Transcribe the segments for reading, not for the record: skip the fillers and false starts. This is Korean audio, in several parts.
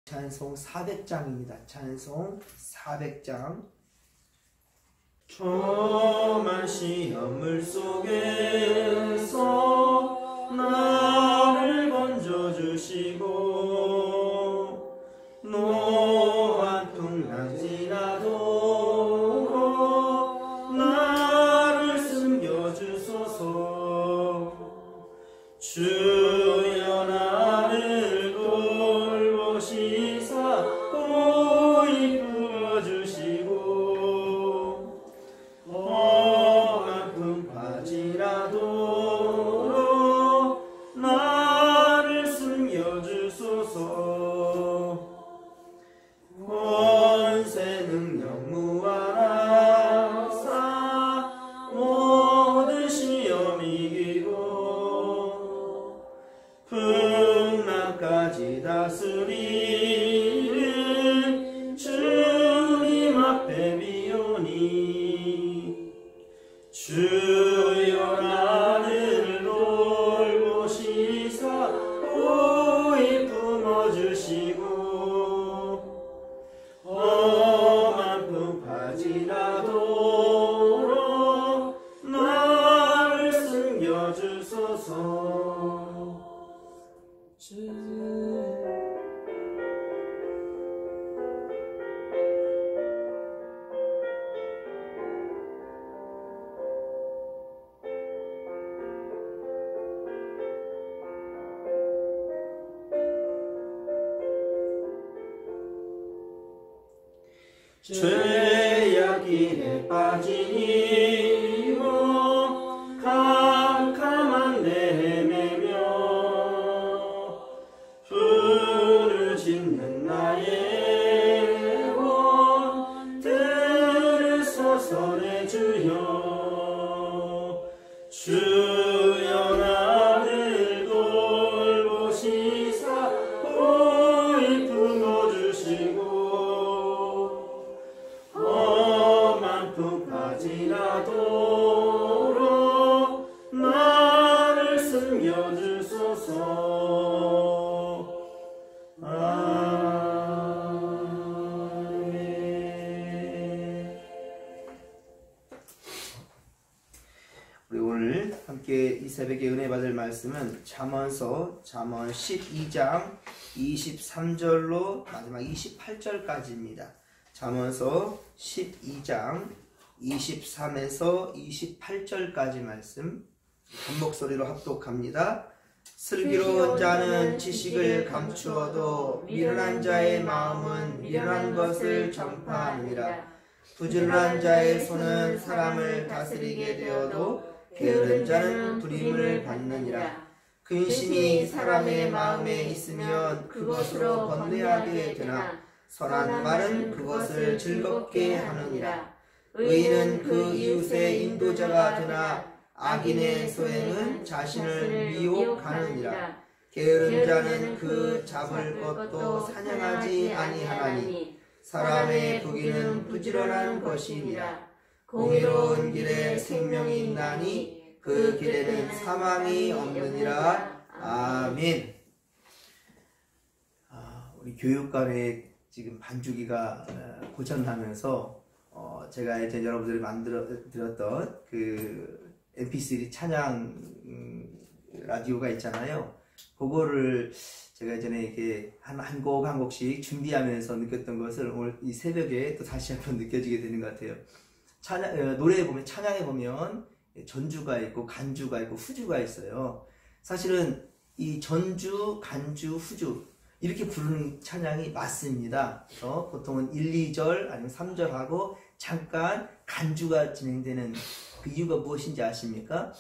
찬송 400장입니다. 찬송 400장. 험한 시험물 속에서 나를 건져주시고 노한 풍랑 지나도록 나를 숨겨주소서. 주여 나를 돌보시사 고이 부어주시고 험한 풍파지라도록 나를 숨겨주소서. 권세 능력 무한하사 모든 시험 이기고 풍랑까지 다스리는 주님 앞에 비오니 주여 나를 돌보시사 고이 품어주시고 험한 풍파지라도록 나를 숨겨주소서. 죄악 길에 빠지니 캄캄한 데 헤매며 불을 짓는 나의 원 들으소서 내 주여. 주여 나를 돌보시사 고이 품어주시고 험한 풍파지라도록 나를 숨겨주소서. 아멘. 우리 오늘 함께 이 새벽에 은혜 받을 말씀은 잠언서 잠언 12장 23절로 마지막 28절까지입니다. 잠언서 12장 23에서 28절까지 말씀 한 목소리로 합독합니다. 슬기로운 자는 지식을 감추어도 미련한 자의 마음은 미련한 것을 전파하느니라. 부지런한 자의 손은 사람을 다스리게 되어도 게으른 자는 부림을 받느니라. 근심이 사람의 마음에 있으면 그것으로 번뇌하게 되나 선한 말은 그것을 즐겁게 하느니라. 의인은 그 이웃의 인도자가 되나 악인의 소행은 자신을 미혹하느니라. 게으른 자는 그 잡을 것도 사냥하지 아니하나니 사람의 부귀는 부지런한 것이니라. 공의로운 길에 생명이 있나니 그 길에는 사망이 없느니라. 아멘. 우리 교육관의 지금 반주기가 고장나면서 제가 이제 여러분들이 만들어 드렸던 그 MP3 찬양 라디오가 있잖아요. 그거를 제가 예전에 이렇게 한 곡 한 곡씩 준비하면서 느꼈던 것을 오늘 이 새벽에 또 다시 한번 느껴지게 되는 것 같아요. 노래에 보면, 찬양에 보면 전주가 있고 간주가 있고 후주가 있어요. 사실은 이 전주, 간주, 후주 이렇게 부르는 찬양이 맞습니다. 보통은 1, 2절 아니면 3절 하고 잠깐 간주가 진행되는 그 이유가 무엇인지 아십니까?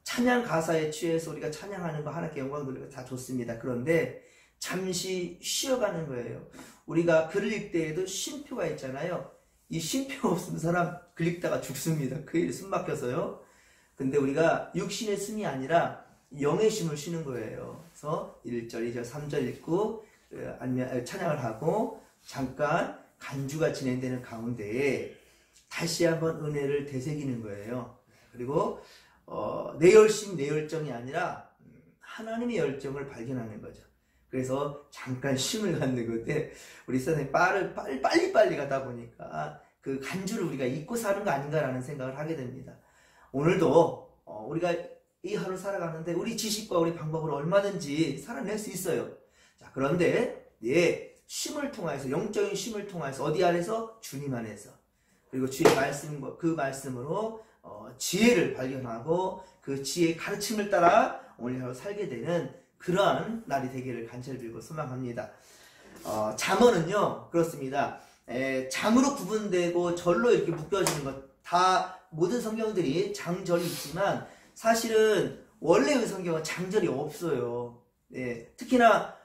찬양 가사에 취해서 우리가 찬양하는 거 하나님께 영광 돌리고 다 좋습니다. 그런데 잠시 쉬어가는 거예요. 우리가 글을 읽을 때에도 쉼표가 있잖아요. 이 쉼표 없으면 사람 글 읽다가 죽습니다. 그 일이 숨 막혀서요. 근데 우리가 육신의 숨이 아니라 영의 쉼을 쉬는 거예요. 그래서 1절, 2절, 3절 읽고 아니면 찬양을 하고 잠깐 간주가 진행되는 가운데에 다시 한번 은혜를 되새기는 거예요. 그리고 내 열심, 내 열정이 아니라 하나님의 열정을 발견하는 거죠. 그래서 잠깐 쉼을 갖는 건데 우리 선생님 빨리 가다 보니까 그 간주를 우리가 잊고 사는 거 아닌가라는 생각을 하게 됩니다. 오늘도 우리가 이 하루 살아가는데 우리 지식과 우리 방법으로 얼마든지 살아낼 수 있어요. 자, 그런데 쉼을 통해서, 영적인 쉼을 통해서 어디 안에서? 주님 안에서. 그리고 주의 말씀, 그 말씀으로 지혜를 발견하고 그 지혜의 가르침을 따라 오늘 하루 살게 되는 그러한 날이 되기를 간절히 빌고 소망합니다. 잠언은요 그렇습니다. 장으로 구분되고 절로 이렇게 묶여지는 것 다 모든 성경들이 장절이 있지만 사실은 원래의 성경은 장절이 없어요. 특히나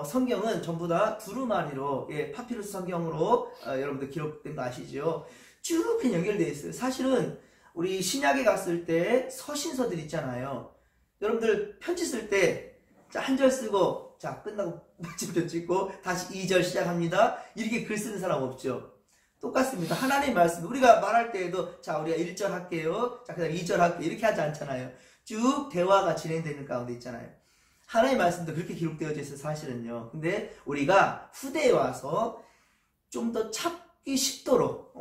성경은 전부 다 두루마리로 파피루스 성경으로 여러분들 기록된 거 아시죠? 쭉 연결되어 있어요. 사실은 우리 신약에 갔을 때 서신서들 있잖아요. 여러분들 편지 쓸 때 한 절 쓰고 자 끝나고 마침표 찍고 다시 2절 시작합니다. 이렇게 글 쓰는 사람 없죠? 똑같습니다. 하나님의 말씀 우리가 말할 때에도 자 우리가 1절 할게요. 자 그다음 2절 할게요. 이렇게 하지 않잖아요. 쭉 대화가 진행되는 가운데 있잖아요. 하나님의 말씀도 그렇게 기록되어져 있어요. 사실은요. 근데 우리가 후대에 와서 좀 더 찾기 쉽도록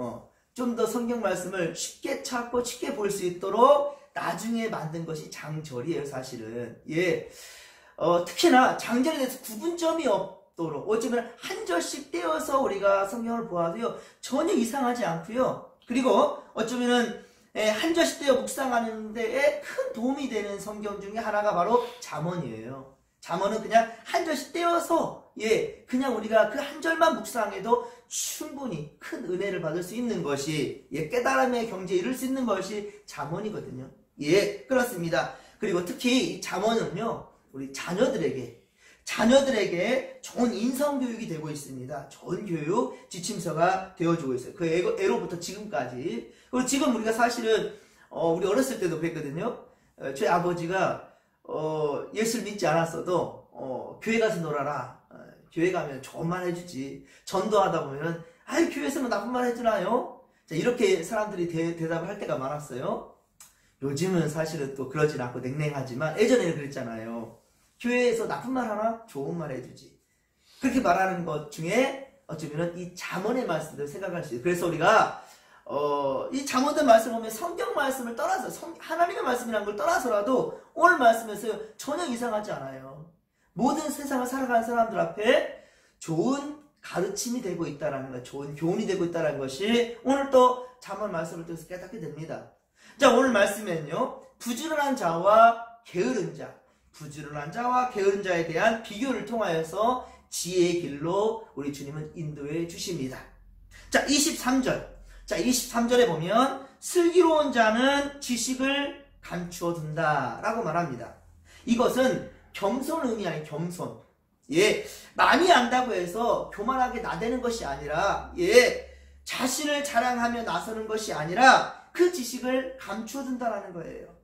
좀 더 성경 말씀을 쉽게 찾고 쉽게 볼 수 있도록 나중에 만든 것이 장절이에요. 사실은. 특히나 장절에 대해서 구분점이 없도록 어쩌면 한 절씩 떼어서 우리가 성경을 보아도요 전혀 이상하지 않고요. 그리고 어쩌면은 한 절씩 떼어 묵상하는 데에 큰 도움이 되는 성경 중에 하나가 바로 잠언이에요. 잠언은 그냥 한 절씩 떼어서 그냥 우리가 그 한 절만 묵상해도 충분히 큰 은혜를 받을 수 있는 것이 깨달음의 경지에 이를 수 있는 것이 잠언이거든요. 그렇습니다. 그리고 특히 이 잠언은요 우리 자녀들에게 좋은 인성교육이 되고 있습니다. 좋은 교육 지침서가 되어주고 있어요. 그 애로부터 지금까지. 그리고 지금 우리가 사실은 우리 어렸을 때도 그랬거든요. 저희 아버지가 예수를 믿지 않았어도 교회 가서 놀아라. 교회 가면 좋은 말 해주지. 전도하다 보면은 교회에서 뭐 나쁜 말 해주나요? 자, 이렇게 사람들이 대답을 할 때가 많았어요. 요즘은 사실은 또 그러진 않고 냉랭하지만 예전에는 그랬잖아요. 교회에서 나쁜 말 하나? 좋은 말 해주지. 그렇게 말하는 것 중에 어쩌면 이 잠언의 말씀을 생각할 수 있어요. 그래서 우리가 이 잠언의 말씀을 보면 성경 말씀을 떠나서 하나님의 말씀이라는 걸 떠나서라도 오늘 말씀에서 전혀 이상하지 않아요. 모든 세상을 살아가는 사람들 앞에 좋은 가르침이 되고 있다는 것, 좋은 교훈이 되고 있다는 것이 오늘 또 잠언 말씀을 통해서 깨닫게 됩니다. 자, 오늘 말씀에는요 부지런한 자와 게으른 자와 게으른 자에 대한 비교를 통하여서 지혜의 길로 우리 주님은 인도해 주십니다. 자, 23절에 보면 슬기로운 자는 지식을 감추어 둔다 라고 말합니다. 이것은 겸손의 의미 아닌 겸손. 많이 안다고 해서 교만하게 나대는 것이 아니라 자신을 자랑하며 나서는 것이 아니라 그 지식을 감추어 둔다라는 거예요.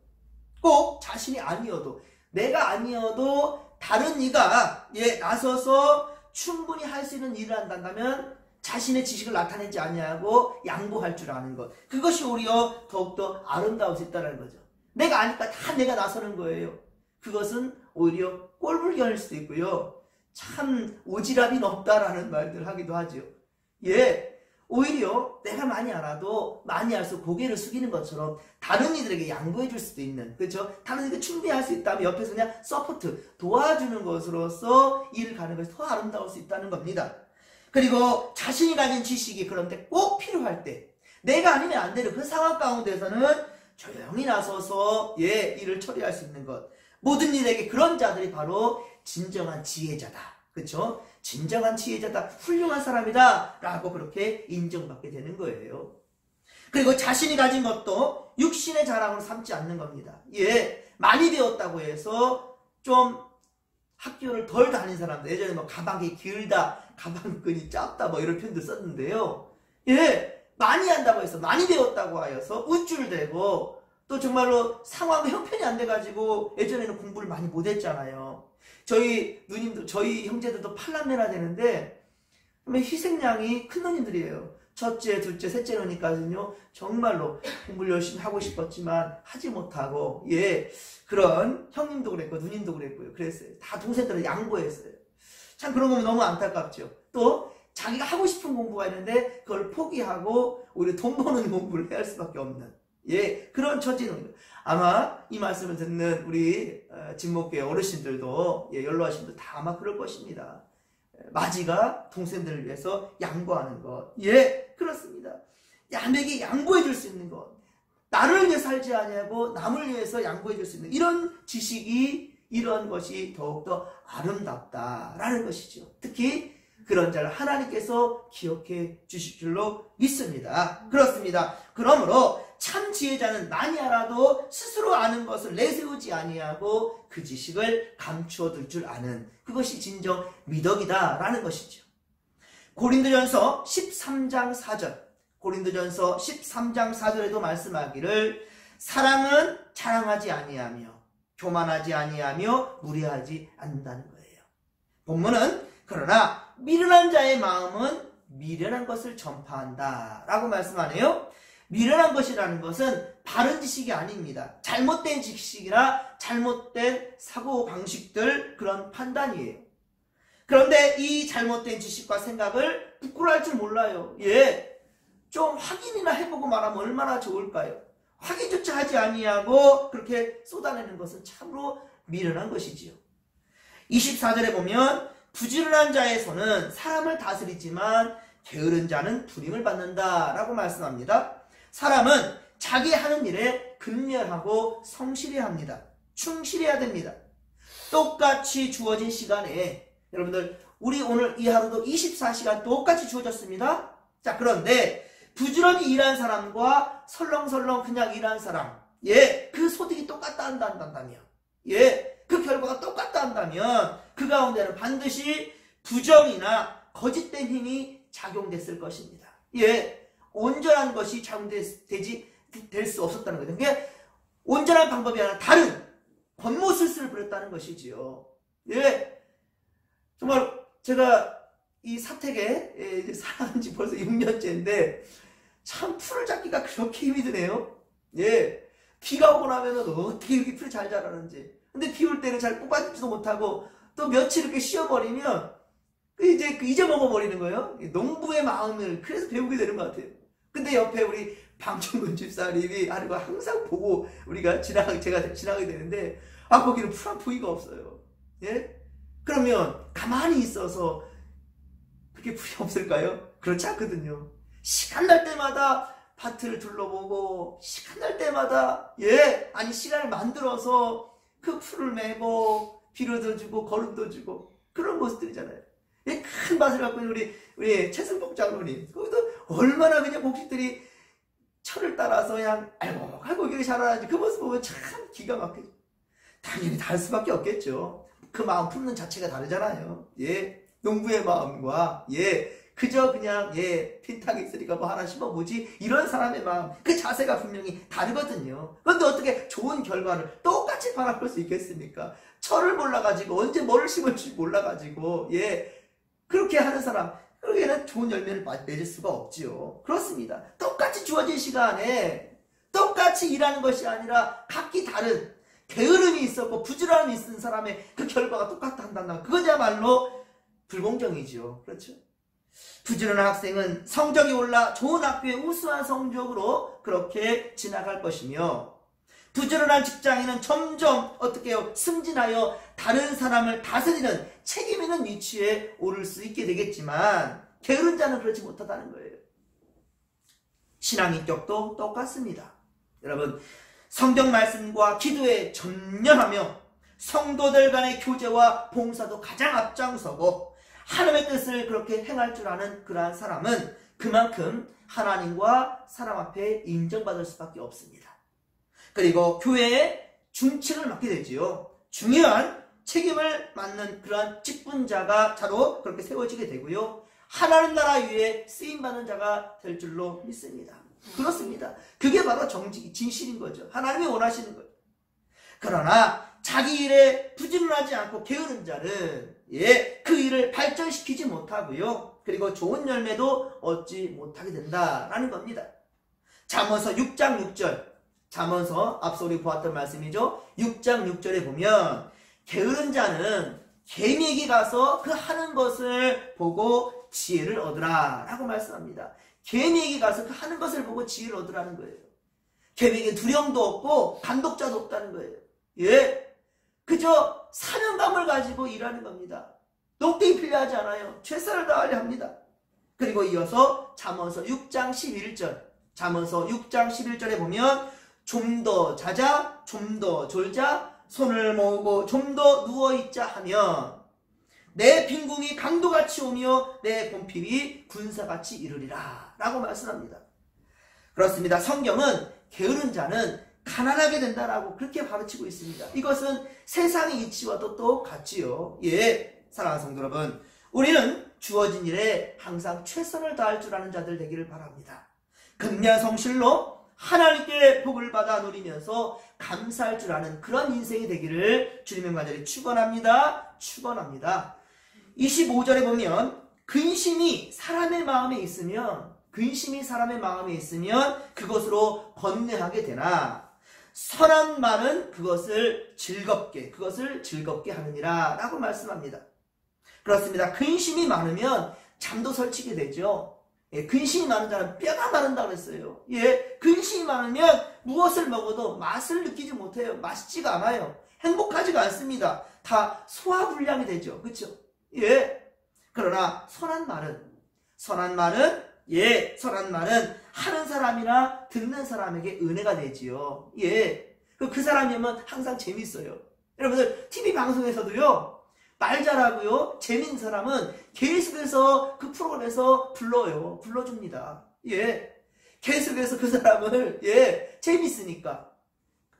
꼭 자신이 아니어도 내가 아니어도 다른 이가 나서서 충분히 할 수 있는 일을 한다면 자신의 지식을 나타내지 아니하고 양보할 줄 아는 것. 그것이 오히려 더욱더 아름다울 수 있다는 거죠. 내가 아니까 다 내가 나서는 거예요. 그것은 오히려 꼴불견일 수도 있고요. 참 오지랖이 높다라는 말들 하기도 하죠. 오히려 내가 많이 알아도 많이 알수록 고개를 숙이는 것처럼 다른 이들에게 양보해 줄 수도 있는, 그렇죠? 다른 이들에게 충분히 할 수 있다면 옆에서 그냥 서포트, 도와주는 것으로서 일을 가는 것이 더 아름다울 수 있다는 겁니다. 그리고 자신이 가진 지식이 그런데 꼭 필요할 때 내가 아니면 안 되는 그 상황 가운데서는 조용히 나서서 일을 처리할 수 있는 것. 모든 일에게 그런 자들이 바로 진정한 지혜자다. 그렇죠? 진정한 지혜자다, 훌륭한 사람이다 라고 그렇게 인정받게 되는 거예요. 그리고 자신이 가진 것도 육신의 자랑으로 삼지 않는 겁니다. 많이 배웠다고 해서 좀 학교를 덜 다닌 사람들, 예전에 뭐 가방이 길다, 가방끈이 짧다 뭐 이런 표현도 썼는데요. 많이 한다고 해서, 많이 배웠다고 하여서 우쭐대고 또 정말로 상황 형편이 안 돼가지고 예전에는 공부를 많이 못했잖아요. 저희 누님도, 저희 형제들도 팔남매나 되는데 희생양이 큰 누님들이에요. 첫째, 둘째, 셋째로니까요 정말로 공부를 열심히 하고 싶었지만 하지 못하고 그런 형님도 그랬고 누님도 그랬고요. 그랬어요. 다 동생들은 양보했어요. 참 그런 거 너무 안타깝죠. 또 자기가 하고 싶은 공부가 있는데 그걸 포기하고 오히려 돈 버는 공부를 해야 할 수밖에 없는 그런 처지는 아마 이 말씀을 듣는 우리 진목교회 어르신들도 연로하신 분들 다 아마 그럴 것입니다. 마지가 동생들을 위해서 양보하는 것. 그렇습니다. 남에게 양보해 줄 수 있는 것. 나를 위해 살지 아니하고 남을 위해서 양보해 줄 수 있는 이런 지식이 이런 것이 더욱더 아름답다라는 것이죠. 특히 그런 자를 하나님께서 기억해 주실 줄로 믿습니다. 그렇습니다. 그러므로 참 지혜자는 많이 알아도 스스로 아는 것을 내세우지 아니하고 그 지식을 감추어 둘 줄 아는 그것이 진정 미덕이다라는 것이죠. 고린도전서 13장 4절 고린도전서 13장 4절에도 말씀하기를 사랑은 자랑하지 아니하며 교만하지 아니하며 무례하지 않는다는 거예요. 본문은 그러나 미련한 자의 마음은 미련한 것을 전파한다 라고 말씀하네요. 미련한 것이라는 것은 바른 지식이 아닙니다. 잘못된 지식이나 잘못된 사고방식들 그런 판단이에요. 그런데 이 잘못된 지식과 생각을 부끄러워할 줄 몰라요. 좀 확인이나 해보고 말하면 얼마나 좋을까요? 확인조차 하지 아니하고 그렇게 쏟아내는 것은 참으로 미련한 것이지요. 24절에 보면 부지런한 자의 손은 사람을 다스리지만 게으른 자는 불임을 받는다 라고 말씀합니다. 사람은 자기 하는 일에 근면하고 성실히 합니다. 충실해야 됩니다. 똑같이 주어진 시간에 여러분들 우리 오늘 이 하루도 24시간 똑같이 주어졌습니다. 자, 그런데 부지런히 일한 사람과 설렁설렁 그냥 일한 사람 그 소득이 똑같다 한다면 그 결과가 똑같다 한다면 그 가운데는 반드시 부정이나 거짓된 힘이 작용됐을 것입니다. 온전한 것이 될 수 없었다는 거죠. 그게 온전한 방법이 아니라 다른 권모술수를 부렸다는 것이지요. 정말 제가 이 사택에 살아간 지 벌써 6년째인데 참 풀을 잡기가 그렇게 힘이 드네요. 비가 오고 나면은 어떻게 이렇게 풀이 잘 자라는지. 근데 비 올 때는 잘 뽑아주지도 못하고 또 며칠 이렇게 쉬어버리면 이제 잊어먹어 버리는 거예요. 농부의 마음을 그래서 배우게 되는 것 같아요. 근데 옆에 우리 방충근 집사님이 하는 거 항상 보고 우리가 제가 지나가게 되는데 거기는 풀 한 포기가 없어요. 그러면 가만히 있어서 그렇게 풀이 없을까요? 그렇지 않거든요. 시간 날 때마다 밭을 둘러보고 시간 날 때마다 시간을 만들어서 그 풀을 메고 비료도 주고 거름도 주고 그런 모습들이잖아요. 큰 밭을 갖고 있는 우리 최승복 장로님 거기도 얼마나 그냥 곡식들이 철을 따라서 그냥 알고 이렇게 자라는지 그 모습 보면 참 기가 막히죠. 당연히 다를 수밖에 없겠죠. 그 마음 품는 자체가 다르잖아요. 농부의 마음과 그저 그냥 핀탁이 있으니까 뭐 하나 심어보지 이런 사람의 마음 그 자세가 분명히 다르거든요. 그런데 어떻게 좋은 결과를 똑같이 바라볼 수 있겠습니까? 철을 몰라가지고 언제 뭐를 심을지 몰라가지고 그렇게 하는 사람 그러기에는 좋은 열매를 맺을 수가 없지요. 그렇습니다. 똑같이 주어진 시간에 똑같이 일하는 것이 아니라 각기 다른 게으름이 있었고 부지런함이 있는 사람의 그 결과가 똑같다 한다면 그거야말로 불공정이죠. 그렇죠? 부지런한 학생은 성적이 올라 좋은 학교에 우수한 성적으로 그렇게 지나갈 것이며 부지런한 직장인은 점점 승진하여 다른 사람을 다스리는 책임 있는 위치에 오를 수 있게 되겠지만 게으른 자는 그렇지 못하다는 거예요. 신앙 인격도 똑같습니다. 여러분 성경 말씀과 기도에 전념하며 성도들 간의 교제와 봉사도 가장 앞장서고 하나님의 뜻을 그렇게 행할 줄 아는 그러한 사람은 그만큼 하나님과 사람 앞에 인정받을 수밖에 없습니다. 그리고 교회의 중책을 맡게 되지요. 중요한 책임을 맡는 그러한 직분자로 그렇게 세워지게 되고요. 하나님 나라 위에 쓰임받는 자가 될 줄로 믿습니다. 그렇습니다. 그게 바로 진실인 거죠. 하나님이 원하시는 거죠. 그러나 자기 일에 부지런하지 않고 게으른 자는 그 일을 발전시키지 못하고요. 그리고 좋은 열매도 얻지 못하게 된다라는 겁니다. 잠언서 6장 6절 잠언서 앞서 우리 보았던 말씀이죠. 6장 6절에 보면 게으른 자는 개미에게 가서 그 하는 것을 보고 지혜를 얻으라 라고 말씀합니다. 개미에게 가서 그 하는 것을 보고 지혜를 얻으라는 거예요. 개미에게 두려움도 없고 감독자도 없다는 거예요. 예, 그저 사명감을 가지고 일하는 겁니다. 녹되이 필요하지 않아요. 최선을 다하려 합니다. 그리고 이어서 잠언서 6장 11절, 잠언서 6장 11절에 보면 좀 더 자자, 좀 더 졸자, 손을 모으고 좀 더 누워있자 하면 내 빈궁이 강도같이 오며 내 곰핍이 군사같이 이르리라 라고 말씀합니다. 그렇습니다. 성경은 게으른 자는 가난하게 된다라고 그렇게 가르치고 있습니다. 이것은 세상의 이치와도 똑같지요. 예, 사랑하는 성도 여러분, 우리는 주어진 일에 항상 최선을 다할 줄 아는 자들 되기를 바랍니다. 금년성실로 하나님께 복을 받아 누리면서 감사할 줄 아는 그런 인생이 되기를 주님의 간절히 축원합니다. 축원합니다. 25절에 보면 근심이 사람의 마음에 있으면 그것으로 번뇌하게 되나 선한 말은 그것을 즐겁게 하느니라 라고 말씀합니다. 그렇습니다. 근심이 많으면 잠도 설치게 되죠. 예, 근심이 많은 자는 뼈가 마른다고 그랬어요. 예, 근심이 많으면 무엇을 먹어도 맛을 느끼지 못해요. 맛있지가 않아요. 행복하지가 않습니다. 다 소화불량이 되죠. 그렇죠? 예. 그러나 선한 말은 하는 사람이나 듣는 사람에게 은혜가 되지요. 예. 그 사람이면 항상 재밌어요. 여러분들 TV 방송에서도요. 말 잘하고요. 재밌는 사람은 계속해서 그 프로그램에서 불러줍니다. 예. 계속해서 그 사람을, 예. 재밌으니까.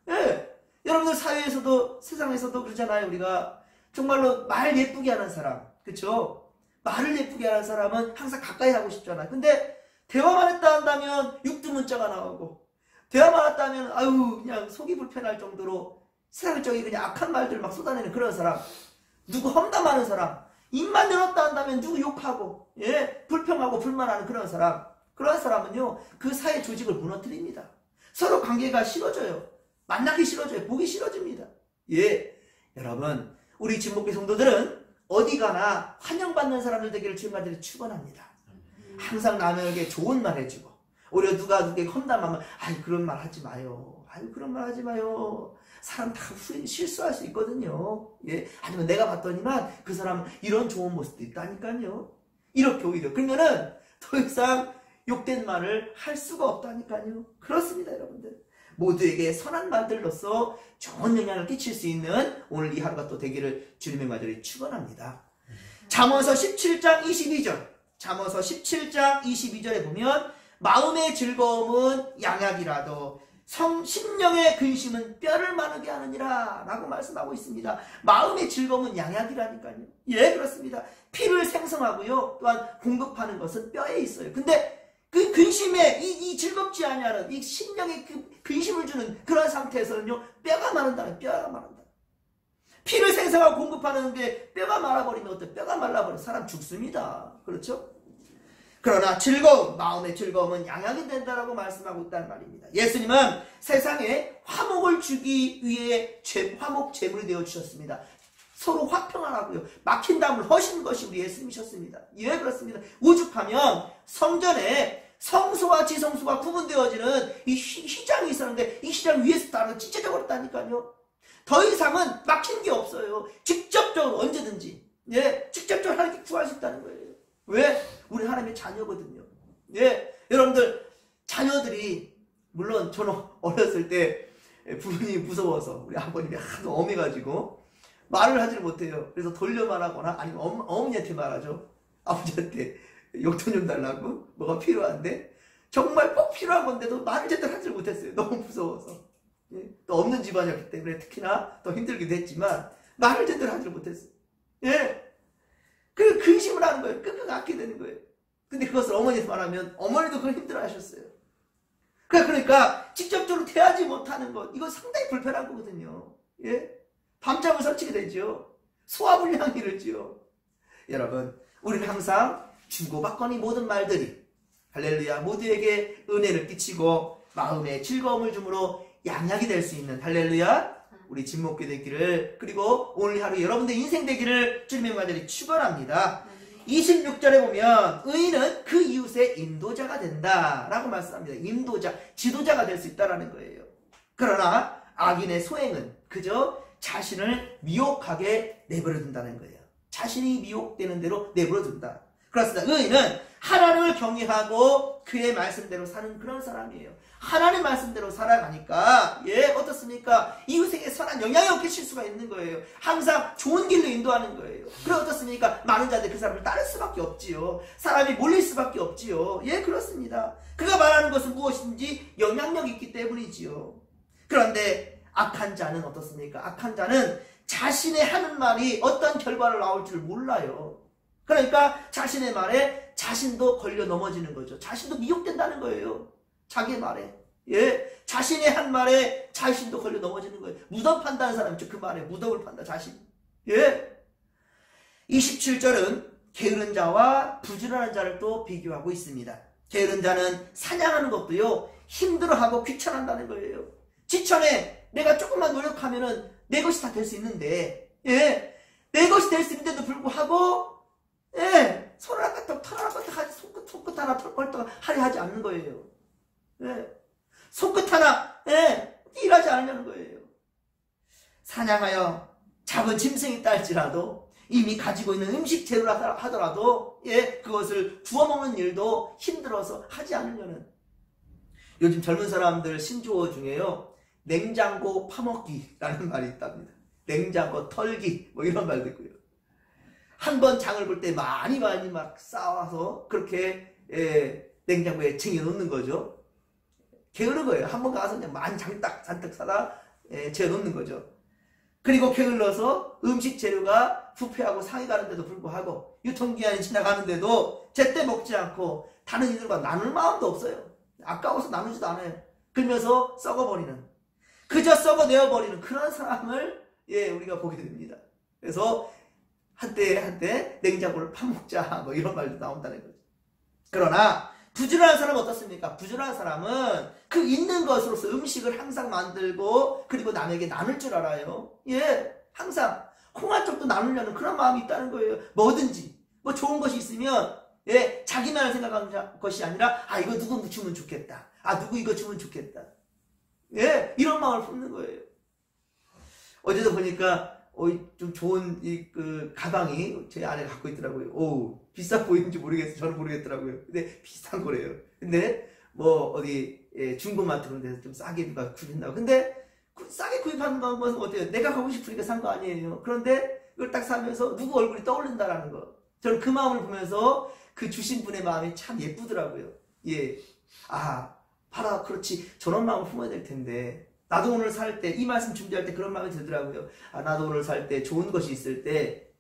예. 여러분들 사회에서도, 세상에서도 그러잖아요. 우리가 정말로 말 예쁘게 하는 사람. 그쵸? 말을 예쁘게 하는 사람은 항상 가까이 하고 싶잖아요. 근데 대화만 했다 한다면 육두문자가 나오고, 대화만 했다 하면, 아유, 그냥 속이 불편할 정도로 세상적인 그냥 악한 말들 막 쏟아내는 그런 사람. 누구 험담하는 사람, 입만 열었다 한다면 누구 욕하고, 예, 불평하고 불만하는 그런 사람은요, 그 사회 조직을 무너뜨립니다. 서로 관계가 싫어져요. 만나기 싫어져요. 보기 싫어집니다. 예, 여러분, 우리 진목교 성도들은 어디 가나 환영받는 사람들 되기를 주님께 축원합니다. 항상 남에게 좋은 말 해주고, 오히려 누가 누구에게 험담하면, 아이, 그런 말 하지 마요. 사람 다 실수할 수 있거든요. 예. 아니면 내가 봤더니만 그 사람 이런 좋은 모습도 있다니까요. 이렇게 오히려. 그러면은 더 이상 욕된 말을 할 수가 없다니까요. 그렇습니다, 여러분들. 모두에게 선한 말들로서 좋은 영향을 끼칠 수 있는 오늘 이 하루가 또 되기를 주님의 간절히 축원합니다. 잠언서 17장 22절에 보면 마음의 즐거움은 양약이라도 심령의 근심은 뼈를 마르게 하느니라 라고 말씀하고 있습니다. 마음의 즐거움은 양약이라니까요. 예, 그렇습니다. 피를 생성하고요, 또한 공급하는 것은 뼈에 있어요. 근데 그 근심에 이 즐겁지 아니하는 이 심령의 그 근심을 주는 그런 상태에서는요, 뼈가 마른다. 피를 생성하고 공급하는 게 뼈가 말아버리면 어때? 뼈가 말라버리면 사람 죽습니다. 그렇죠? 그러나 마음의 즐거움은 양약이 된다라고 말씀하고 있다는 말입니다. 예수님은 세상에 화목을 주기 위해 화목 제물이 되어주셨습니다. 서로 화평하라고요. 막힌 담을 허신 것이 우리 예수님이셨습니다. 예, 그렇습니다. 오죽하면 성전에 성소와 지성소가 구분되어지는 이 휘장이 있었는데 이 휘장 위에서 따로 찢어져버렸다니까요. 더 이상은 막힌 게 없어요. 직접적으로 언제든지, 예, 직접적으로 하나님께 구할 수 있다는 거예요. 왜? 우리 하나님의 자녀거든요. 예, 여러분들 자녀들이, 물론 저는 어렸을 때 부모님이 무서워서 우리 아버님이 하도 엄해가지고 말을 하지를 못해요. 그래서 돌려 말하거나 아니면 어머니한테 말하죠. 아버지한테 용돈 좀 달라고, 뭐가 필요한데, 정말 꼭 필요한 건데도 말을 제대로 하지를 못했어요. 너무 무서워서. 예, 또 없는 집안이었기 때문에 특히나 더 힘들기도 했지만 말을 제대로 하지를 못했어요. 예. 그 근심을 하는 거예요. 끙끙 앓게 되는 거예요. 근데 그것을 어머니한테 말하면 어머니도 그걸 힘들어 하셨어요. 그러니까 직접적으로 대하지 못하는 것, 이건 상당히 불편한 거거든요. 예? 밤잠을 설치게 되죠. 소화불량이 이르지요. 여러분, 우리는 항상 주고받거니 모든 말들이, 할렐루야, 모두에게 은혜를 끼치고 마음에 즐거움을 주므로 양약이 될 수 있는, 할렐루야, 우리 진목교 되기를, 그리고 오늘 하루 여러분들 인생 되기를 주님의 간절히 축원합니다. 26절에 보면 의인은 그 이웃의 인도자가 된다 라고 말씀합니다. 인도자, 지도자가 될 수 있다는 거예요. 그러나 악인의 소행은 그저 자신을 미혹하게 내버려둔다는 거예요. 자신이 미혹되는 대로 내버려둔다. 그렇습니다. 의인은 하나님을 경외하고 그의 말씀대로 사는 그런 사람이에요. 하나님 말씀대로 살아가니까 어떻습니까? 이웃에게 선한 영향을 끼칠 수가 있는 거예요. 항상 좋은 길로 인도하는 거예요. 그래 어떻습니까? 많은 자들이 그 사람을 따를 수밖에 없지요. 사람이 몰릴 수밖에 없지요. 그렇습니다. 그가 말하는 것은 무엇인지 영향력이 있기 때문이지요. 그런데 악한 자는 어떻습니까? 악한 자는 자신의 하는 말이 어떤 결과를 나올 줄 몰라요. 그러니까 자신의 말에 자신도 걸려 넘어지는 거죠. 자신도 미혹된다는 거예요. 자기 말에. 자신의 한 말에 자신도 걸려 넘어지는 거예요. 무덤 판다는 사람이죠. 그 말에 무덤을 판다, 자신. 27절은 게으른 자와 부지런한 자를 또 비교하고 있습니다. 게으른 자는 사냥하는 것도요, 힘들어하고 귀찮아한다는 거예요. 지천에 내가 조금만 노력하면은 내 것이 다 될 수 있는데, 내 것이 될 수 있는데도 불구하고, 손을 하나 털 하나 하지, 손끝 하나 털 하려 하지 않는 거예요. 손끝 하나, 일하지 않으려는 거예요. 사냥하여 잡은 짐승이 있다 할지라도, 이미 가지고 있는 음식 재료라 하더라도, 그것을 구워 먹는 일도 힘들어서 하지 않으려는. 요즘 젊은 사람들 신조어 중에요, 냉장고 파먹기라는 말이 있답니다. 냉장고 털기, 뭐 이런 말도 있고요. 한번 장을 볼 때 많이 막 쌓아서 그렇게 냉장고에 쟁여놓는 거죠. 게으른 거예요. 한번 가서 그냥 많이 잔뜩 사다 재워놓는 거죠. 그리고 게을러서 음식 재료가 부패하고 상해 가는데도 불구하고 유통기한이 지나가는데도 제때 먹지 않고 다른 이들과 나눌 마음도 없어요. 아까워서 나누지도 않아요. 그러면서 썩어버리는, 그저 썩어내어버리는 그런 사람을 우리가 보게 됩니다. 그래서 한때 냉장고를 파먹자 뭐 이런 말도 나온다는 거죠. 그러나 부지런한 사람은 어떻습니까? 부지런한 사람은 그 있는 것으로서 음식을 항상 만들고 그리고 남에게 나눌 줄 알아요. 항상 콩한쪽도 나누려는 그런 마음이 있다는 거예요. 뭐든지 뭐 좋은 것이 있으면 자기만을 생각하는 것이 아니라 이거 누구 주면 좋겠다. 누구 이거 주면 좋겠다. 이런 마음을 품는 거예요. 어제도 보니까 좀 좋은 그 가방이 제 아내가 갖고 있더라고요. 비싸 보이는지 모르겠어요. 저는 모르겠더라고요. 근데 비싼 거래요. 근데 뭐 어디 중고마트 그런 데서 좀 싸게 누가 구입한다고. 근데 싸게 구입하는 것은 어때요? 내가 가고 싶으니까 산 거 아니에요. 그런데 이걸 딱 사면서 누구 얼굴이 떠오른다라는 거. 저는 그 마음을 보면서 그 주신 분의 마음이 참 예쁘더라고요. 봐라, 그렇지. 저런 마음을 품어야 될 텐데. 나도 오늘 살 때, 이 말씀 준비할 때 그런 마음이 들더라고요. 나도 오늘 살 때 좋은 것이 있을 때,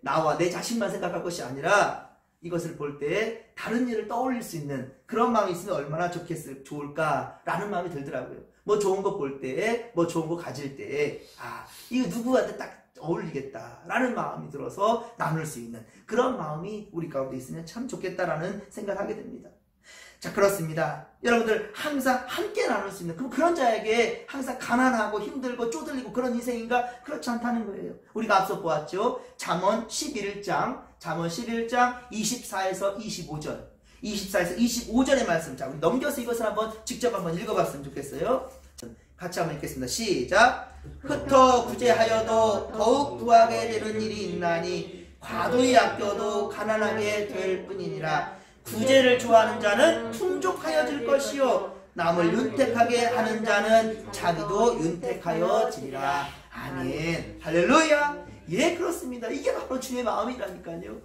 나와 내 자신만 생각할 것이 아니라, 이것을 볼 때 다른 일을 떠올릴 수 있는 그런 마음이 있으면 얼마나 좋을까라는 마음이 들더라고요. 뭐 좋은 거 볼 때, 뭐 좋은 거 가질 때, 이거 누구한테 딱 어울리겠다라는 마음이 들어서 나눌 수 있는 그런 마음이 우리 가운데 있으면 참 좋겠다라는 생각을 하게 됩니다. 자, 그렇습니다. 여러분들 항상 함께 나눌 수 있는 그런 자에게 항상 가난하고 힘들고 쪼들리고 그런 인생인가? 그렇지 않다는 거예요. 우리가 앞서 보았죠. 잠언 11장 24에서 25절 24에서 25절의 말씀. 자, 우리 넘겨서 이것을 직접 한번 읽어봤으면 좋겠어요. 같이 한번 읽겠습니다. 시작. 흩어 구제하여도 더욱 부하게 되는 일이 있나니 과도히 아껴도 가난하게 될 뿐이니라. 구제를 좋아하는 자는 풍족하여질 것이요 남을 윤택하게 하는 자는 자기도 윤택하여지리라. 아멘. 할렐루야. 그렇습니다. 이게 바로 주의 마음이라니까요.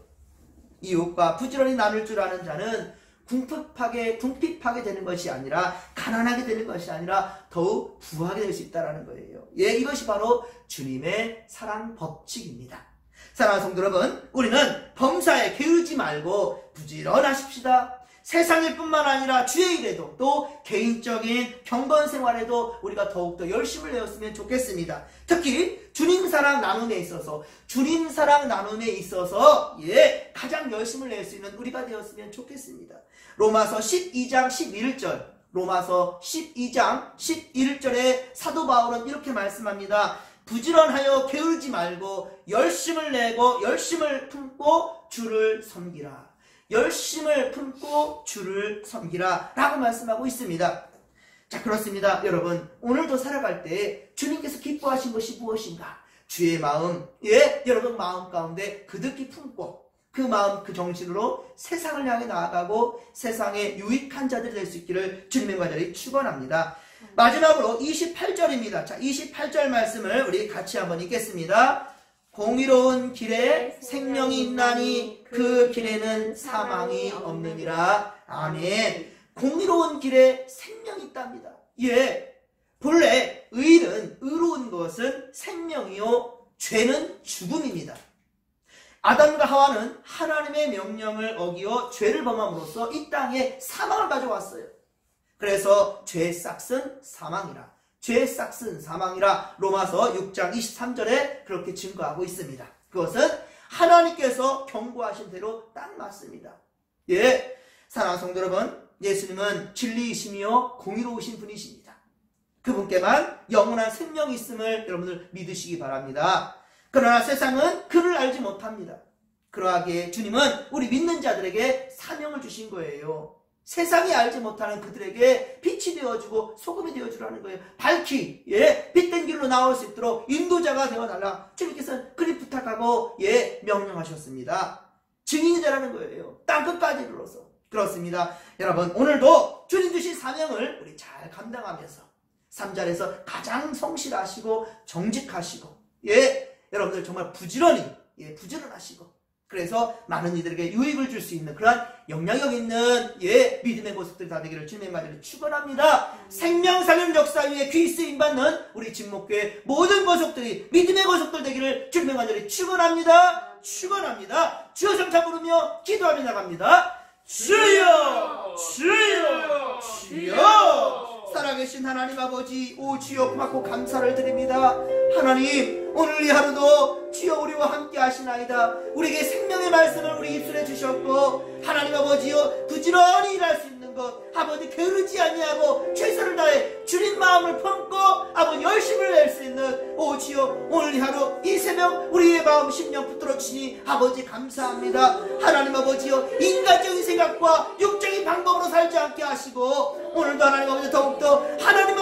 이웃과 부지런히 나눌 줄 아는 자는 궁핍하게 되는 것이 아니라, 가난하게 되는 것이 아니라 더욱 부하게 될 수 있다는 거예요. 이것이 바로 주님의 사랑 법칙입니다. 사랑하는 성도 여러분, 우리는 범사에 게으르지 말고 부지런하십시다. 세상일 뿐만 아니라 주의 일에도 또 개인적인 경건 생활에도 우리가 더욱더 열심을 내었으면 좋겠습니다. 특히 주님 사랑 나눔에 있어서 가장 열심을 낼 수 있는 우리가 되었으면 좋겠습니다. 로마서 12장 11절 로마서 12장 11절에 사도 바울은 이렇게 말씀합니다. 부지런하여 게으르지 말고 열심을 내고 열심을 품고 주를 섬기라. 열심을 품고 주를 섬기라 라고 말씀하고 있습니다. 자, 그렇습니다. 여러분, 오늘도 살아갈 때 주님께서 기뻐하신 것이 무엇인가? 주의 마음, 여러분 마음 가운데 그득히 품고 그 마음, 그 정신으로 세상을 향해 나아가고 세상에 유익한 자들이 될 수 있기를 주님의 간절히 축원합니다. 마지막으로 28절입니다. 자, 28절 말씀을 우리 같이 한번 읽겠습니다. 공의로운 길에 생명이 있나니 그 길에는 사망이 없느니라. 아멘. 공의로운 길에 생명이 있답니다. 본래 의로운 것은 생명이요 죄는 죽음입니다. 아담과 하와는 하나님의 명령을 어기어 죄를 범함으로써 이 땅에 사망을 가져왔어요. 그래서 죄의 싹은 사망이라. 죄의 싹은 사망이라. 로마서 6장 23절에 그렇게 증거하고 있습니다. 그것은 하나님께서 경고하신 대로 딱 맞습니다. 사랑하는 성도 여러분, 예수님은 진리이시며 공의로우신 분이십니다. 그분께만 영원한 생명이 있음을 여러분들 믿으시기 바랍니다. 그러나 세상은 그를 알지 못합니다. 그러하기에 주님은 우리 믿는 자들에게 사명을 주신 거예요. 세상이 알지 못하는 그들에게 빛이 되어주고 소금이 되어주라는 거예요. 밝히 빛된 길로 나올 수 있도록 인도자가 되어달라. 주님께서는 그리 부탁하고 명령하셨습니다. 증인이 되라는 거예요. 땅끝까지 이르러서. 그렇습니다. 여러분, 오늘도 주님 주신 사명을 우리 잘 감당하면서 삶자리에서 가장 성실하시고 정직하시고 여러분들 정말 부지런히 부지런하시고 그래서 많은 이들에게 유익을 줄 수 있는 그러한 영향력 있는 믿음의 모습들 다 되기를 주님의 말을 축원합니다. 생명 살리는 역사 위에 귀 쓰임 받는 우리 진목교회 모든 거속들이 믿음의 거속들 되기를 주님의 말을 축원합니다. 주여 정차 부르며 기도하며 나갑니다. 주여 주여 주여. 살아계신 하나님 아버지, 오 주여 고맙고 감사를 드립니다. 하나님, 오늘 이 하루도 주여 우리와 함께 하시나이다. 우리에게 생명의 말씀을 우리 입술에 주셨고, 하나님 아버지여 부지런히 일할 수 있는 것, 아버지 게으르지 아니하고 최선을 다해 주님 마음을 품고 아버지 열심을 낼 수 있는 오 주여 오늘 이 하루 이 새벽 우리의 마음 심령 붙들어 주시니 아버지 감사합니다. 하나님 아버지여 인간적인 생각과 육적인 방법으로 살지 않게 하시고 오늘도 하나님 아버지 더욱더 하나님